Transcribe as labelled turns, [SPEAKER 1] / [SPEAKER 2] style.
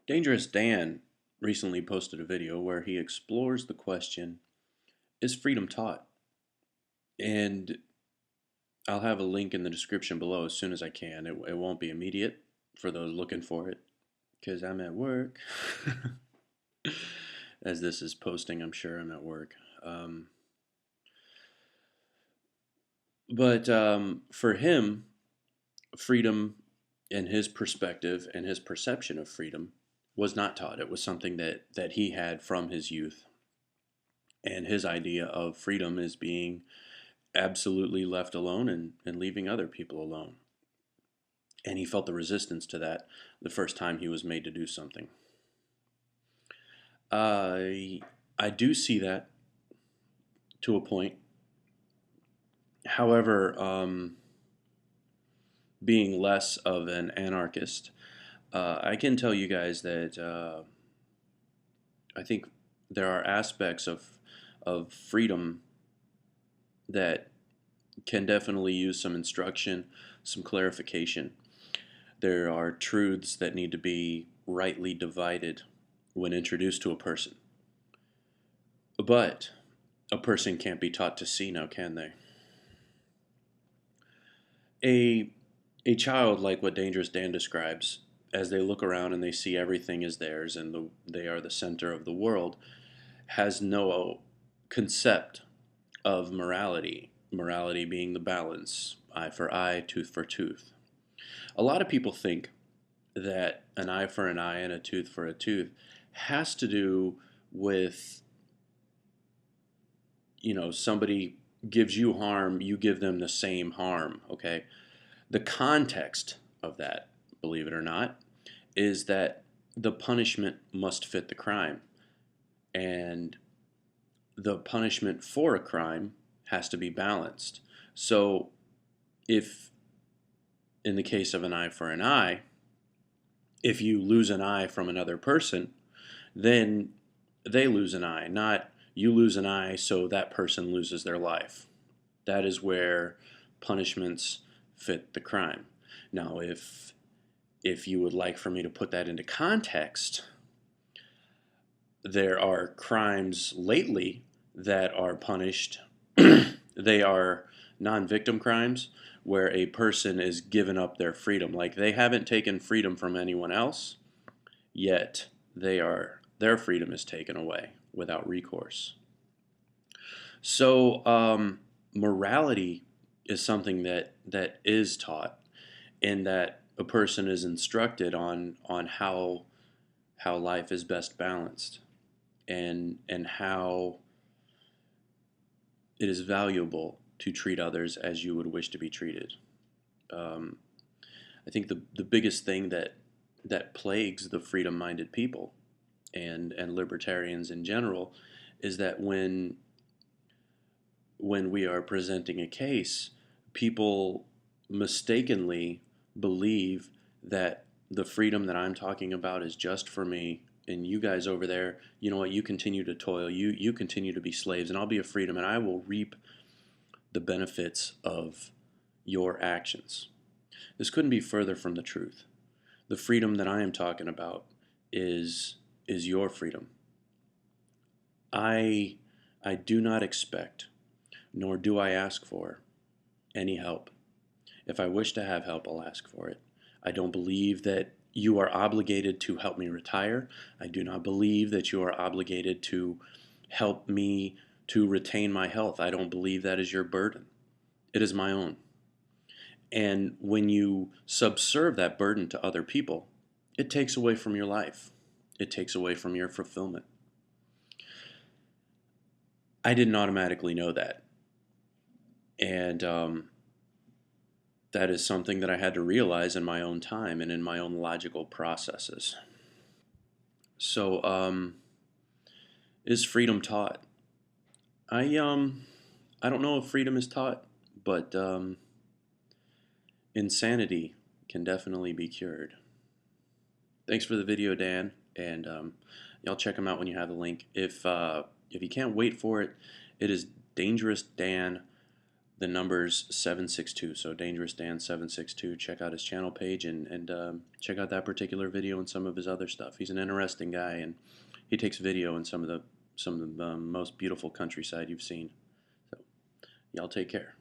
[SPEAKER 1] Dangerous Dan recently posted a video where he explores the question, is freedom taught? And I'll have a link in the description below as soon as I can. It won't be immediate for those looking for it because I'm at work. As this is posting, I'm sure I'm at work. Um, but for him, freedom and his perspective and his perception of freedom was not taught. It was something that he had from his youth. And his idea of freedom is being absolutely left alone and leaving other people alone. And he felt the resistance to that the first time he was made to do something. I do see that to a point. However, being less of an anarchist, I can tell you guys that I think there are aspects of freedom that can definitely use some instruction, some clarification. There are truths that need to be rightly divided when introduced to a person. But a person can't be taught to see now, can they? A, a child, like what Dangerous Dan describes, as they look around and they see everything is theirs and they are the center of the world, has no concept of morality. Morality being the balance, eye for eye, tooth for tooth. A lot of people think that an eye for an eye and a tooth for a tooth has to do with, somebody gives you harm, you give them the same harm, okay? The context of that, believe it or not, is that the punishment must fit the crime. And the punishment for a crime has to be balanced. So if, in the case of an eye for an eye, if you lose an eye from another person, then they lose an eye, not you lose an eye so that person loses their life. That is where punishments fit the crime. Now, if you would like for me to put that into context, there are crimes lately that are punished. They are non-victim crimes where a person is given up their freedom. Like they haven't taken freedom from anyone else, yet their freedom is taken away without recourse. So morality is something that is taught, in that a person is instructed on how life is best balanced, and how it is valuable to treat others as you would wish to be treated. Um, I think the biggest thing that plagues the freedom-minded people and libertarians in general is that when we are presenting a case, people mistakenly believe that the freedom that I'm talking about is just for me, and you guys over there, you know what, you continue to toil, you continue to be slaves, and I'll be a freedom, and I will reap the benefits of your actions. This couldn't be further from the truth. The freedom that I am talking about is your freedom. I I do not expect, nor do I ask for, any help. If I wish to have help, I'll ask for it. I don't believe that you are obligated to help me retire. I do not believe that you are obligated to help me to retain my health. I don't believe that is your burden. It is my own. And when you subserve that burden to other people, it takes away from your life. It takes away from your fulfillment. I didn't automatically know that. And that is something that I had to realize in my own time and in my own logical processes. So, is freedom taught? I don't know if freedom is taught, but insanity can definitely be cured. Thanks for the video, Dan, and y'all check them out when you have the link. If you can't wait for it, it is Dangerous Dan The number's 762, so Dangerous Dan 762. Check out his channel page and check out that particular video and some of his other stuff. He's an interesting guy, and he takes video in some of the most beautiful countryside you've seen. So y'all take care.